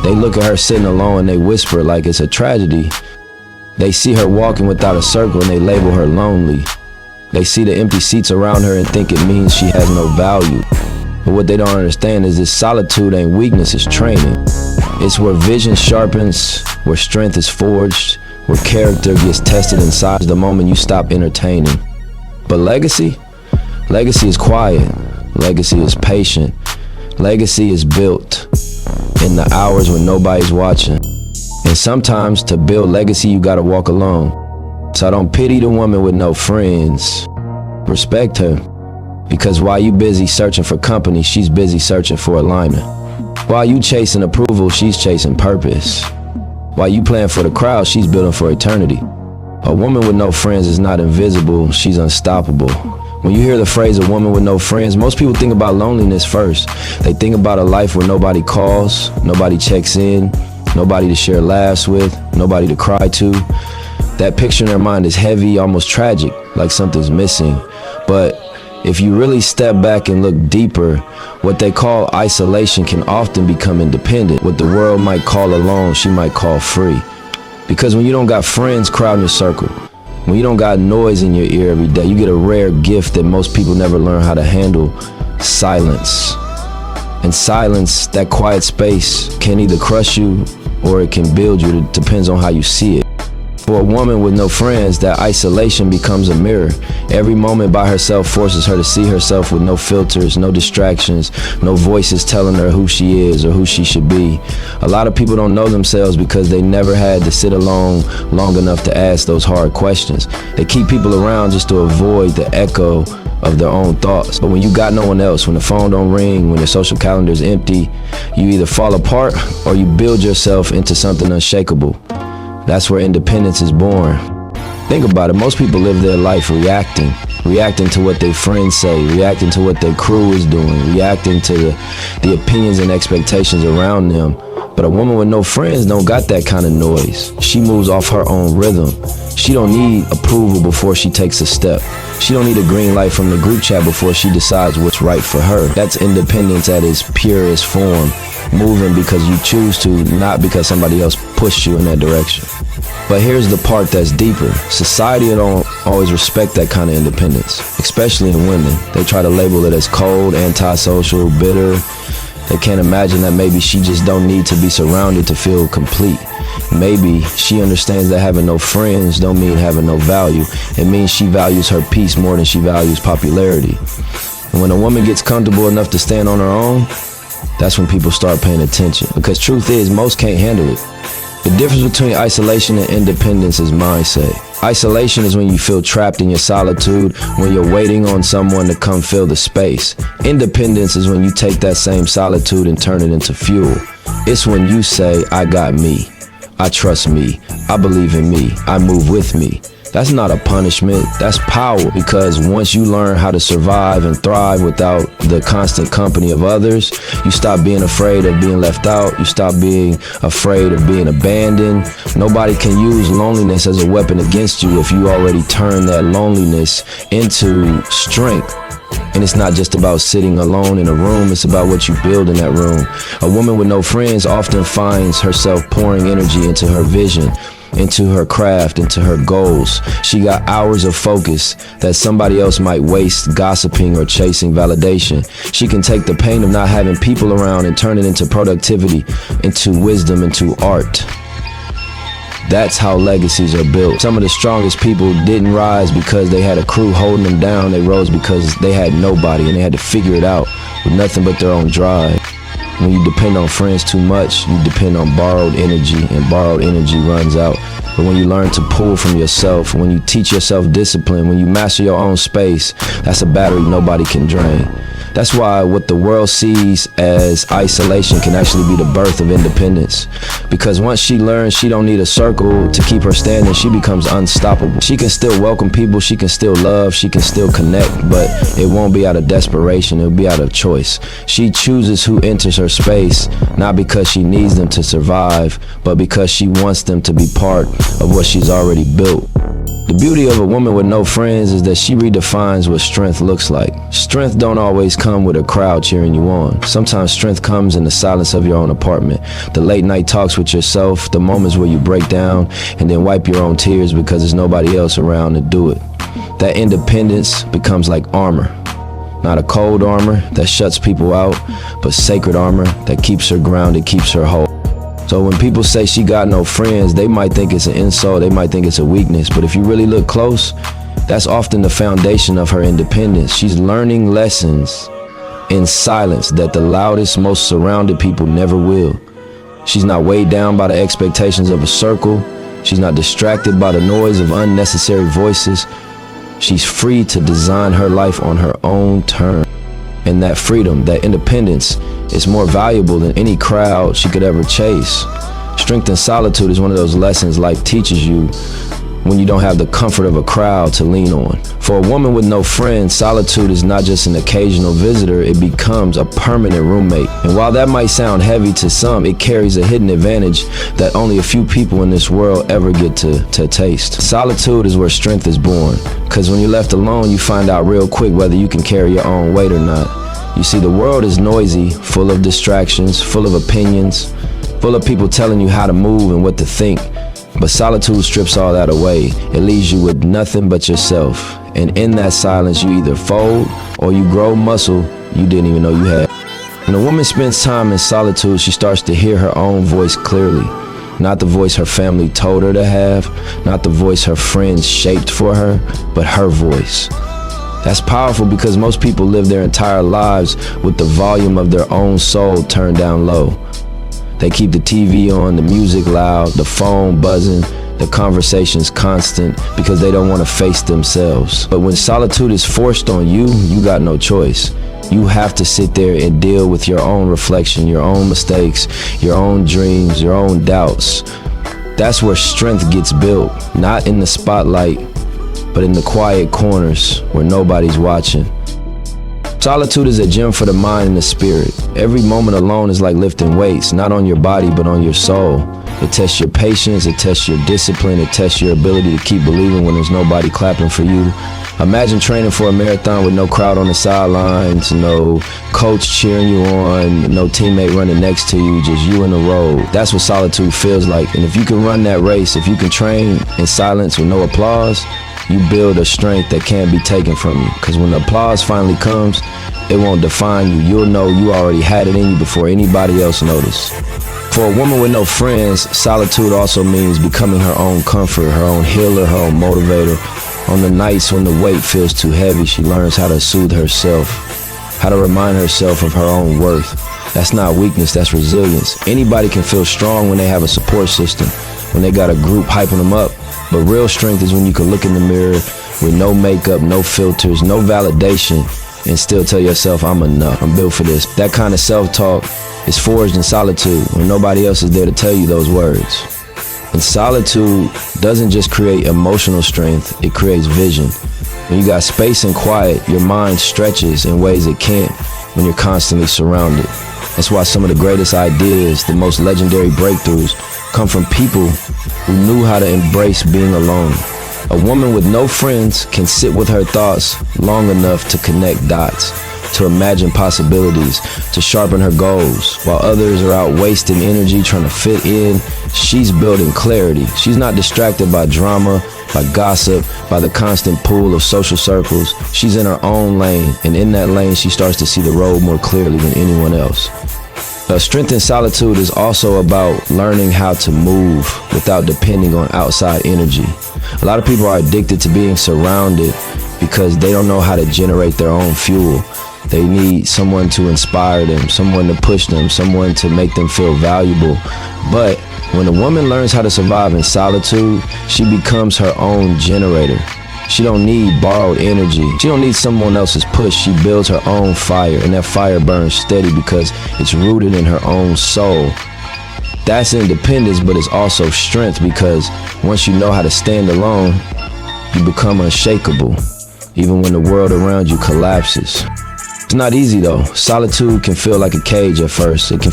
They look at her sitting alone and they whisper like it's a tragedy. They see her walking without a circle and they label her lonely. They see the empty seats around her and think it means she has no value. But what they don't understand is this solitude ain't weakness, it's training. It's where vision sharpens, where strength is forged, where character gets tested inside the moment you stop entertaining. But legacy? Legacy is quiet. Legacy is patient. Legacy is built in the hours when nobody's watching. And sometimes to build legacy, you gotta walk alone. So I don't pity the woman with no friends. Respect her. Because while you busy searching for company, she's busy searching for alignment. While you chasing approval, she's chasing purpose. While you playing for the crowd, she's building for eternity. A woman with no friends is not invisible, she's unstoppable. When you hear the phrase a woman with no friends, most people think about loneliness first. They think about a life where nobody calls, nobody checks in, nobody to share laughs with, nobody to cry to. That picture in their mind is heavy, almost tragic, like something's missing. But if you really step back and look deeper, what they call isolation can often become independent. What the world might call alone, she might call free. Because when you don't got friends crowding your circle, when you don't got noise in your ear every day, you get a rare gift that most people never learn how to handle: silence. And silence, that quiet space, can either crush you or it can build you. It depends on how you see it. For a woman with no friends, that isolation becomes a mirror. Every moment by herself forces her to see herself with no filters, no distractions, no voices telling her who she is or who she should be. A lot of people don't know themselves because they never had to sit alone long enough to ask those hard questions. They keep people around just to avoid the echo of their own thoughts. But when you got no one else, when the phone don't ring, when your social calendar is empty, you either fall apart or you build yourself into something unshakable. That's where independence is born. Think about it, most people live their life reacting to what their friends say, reacting to what their crew is doing, reacting to the opinions and expectations around them. But a woman with no friends don't got that kind of noise. She moves off her own rhythm. She don't need approval before she takes a step. She don't need a green light from the group chat before she decides what's right for her. That's independence at its purest form. Moving because you choose to, not because somebody else pushed you in that direction. But here's the part that's deeper. Society don't always respect that kind of independence, especially in women. They try to label it as cold, antisocial, bitter. They can't imagine that maybe she just don't need to be surrounded to feel complete. Maybe she understands that having no friends don't mean having no value. It means she values her peace more than she values popularity. And when a woman gets comfortable enough to stand on her own, that's when people start paying attention. Because truth is, most can't handle it. The difference between isolation and independence is mindset. Isolation is when you feel trapped in your solitude, when you're waiting on someone to come fill the space. Independence is when you take that same solitude and turn it into fuel. It's when you say, I got me, I trust me, I believe in me, I move with me. That's not a punishment, that's power. Because once you learn how to survive and thrive without the constant company of others, you stop being afraid of being left out, you stop being afraid of being abandoned. Nobody can use loneliness as a weapon against you if you already turn that loneliness into strength. And it's not just about sitting alone in a room, it's about what you build in that room. A woman with no friends often finds herself pouring energy into her vision, into her craft, into her goals. She got hours of focus that somebody else might waste gossiping or chasing validation. She can take the pain of not having people around and turn it into productivity, into wisdom, into art. That's how legacies are built. Some of the strongest people didn't rise because they had a crew holding them down. They rose because they had nobody and they had to figure it out with nothing but their own drive. When you depend on friends too much, you depend on borrowed energy, and borrowed energy runs out. But when you learn to pull from yourself, when you teach yourself discipline, when you master your own space, that's a battery nobody can drain. That's why what the world sees as isolation can actually be the birth of independence. Because once she learns she don't need a circle to keep her standing, she becomes unstoppable. She can still welcome people, she can still love, she can still connect, but it won't be out of desperation, it'll be out of choice. She chooses who enters her space, not because she needs them to survive, but because she wants them to be part of what she's already built. The beauty of a woman with no friends is that she redefines what strength looks like. Strength don't always come with a crowd cheering you on. Sometimes strength comes in the silence of your own apartment. The late night talks with yourself, the moments where you break down and then wipe your own tears because there's nobody else around to do it. That independence becomes like armor. Not a cold armor that shuts people out, but sacred armor that keeps her grounded, keeps her whole. So when people say she got no friends, they might think it's an insult, they might think it's a weakness, but if you really look close, that's often the foundation of her independence. She's learning lessons in silence that the loudest, most surrounded people never will. She's not weighed down by the expectations of a circle. She's not distracted by the noise of unnecessary voices. She's free to design her life on her own terms. And that freedom, that independence, is more valuable than any crowd she could ever chase. Strength in solitude is one of those lessons life teaches you when you don't have the comfort of a crowd to lean on. For a woman with no friends, solitude is not just an occasional visitor, it becomes a permanent roommate. And while that might sound heavy to some, it carries a hidden advantage that only a few people in this world ever get to taste. Solitude is where strength is born, because when you're left alone, you find out real quick whether you can carry your own weight or not. You see, the world is noisy, full of distractions, full of opinions, full of people telling you how to move and what to think. But solitude strips all that away. It leaves you with nothing but yourself. And in that silence, you either fold or you grow muscle you didn't even know you had. When a woman spends time in solitude, she starts to hear her own voice clearly. Not the voice her family told her to have, not the voice her friends shaped for her, but her voice. That's powerful because most people live their entire lives with the volume of their own soul turned down low. They keep the TV on, the music loud, the phone buzzing, the conversations constant because they don't want to face themselves. But when solitude is forced on you, you got no choice. You have to sit there and deal with your own reflection, your own mistakes, your own dreams, your own doubts. That's where strength gets built, not in the spotlight, but in the quiet corners where nobody's watching. Solitude is a gym for the mind and the spirit. Every moment alone is like lifting weights, not on your body, but on your soul. It tests your patience, it tests your discipline, it tests your ability to keep believing when there's nobody clapping for you. Imagine training for a marathon with no crowd on the sidelines, no coach cheering you on, no teammate running next to you, just you and the road. That's what solitude feels like. And if you can run that race, if you can train in silence with no applause, you build a strength that can't be taken from you. Because when the applause finally comes, it won't define you. You'll know you already had it in you before anybody else noticed. For a woman with no friends, solitude also means becoming her own comfort, her own healer, her own motivator. On the nights when the weight feels too heavy, she learns how to soothe herself, how to remind herself of her own worth. That's not weakness, that's resilience. Anybody can feel strong when they have a support system, when they got a group hyping them up. But real strength is when you can look in the mirror with no makeup, no filters, no validation, and still tell yourself, I'm enough, I'm built for this. That kind of self-talk is forged in solitude when nobody else is there to tell you those words. And solitude doesn't just create emotional strength, it creates vision. When you got space and quiet, your mind stretches in ways it can't when you're constantly surrounded. That's why some of the greatest ideas, the most legendary breakthroughs, come from people who knew how to embrace being alone. A woman with no friends can sit with her thoughts long enough to connect dots, to imagine possibilities, to sharpen her goals. While others are out wasting energy trying to fit in, she's building clarity. She's not distracted by drama, by gossip, by the constant pool of social circles. She's in her own lane, and in that lane she starts to see the road more clearly than anyone else. Strength in solitude is also about learning how to move without depending on outside energy. A lot of people are addicted to being surrounded because they don't know how to generate their own fuel. They need someone to inspire them, someone to push them, someone to make them feel valuable. But when a woman learns how to survive in solitude, she becomes her own generator. She don't need borrowed energy. She don't need someone else's push. She builds her own fire, and that fire burns steady because it's rooted in her own soul. That's independence, but it's also strength, because once you know how to stand alone, you become unshakable, even when the world around you collapses. It's not easy though. Solitude can feel like a cage at first. It can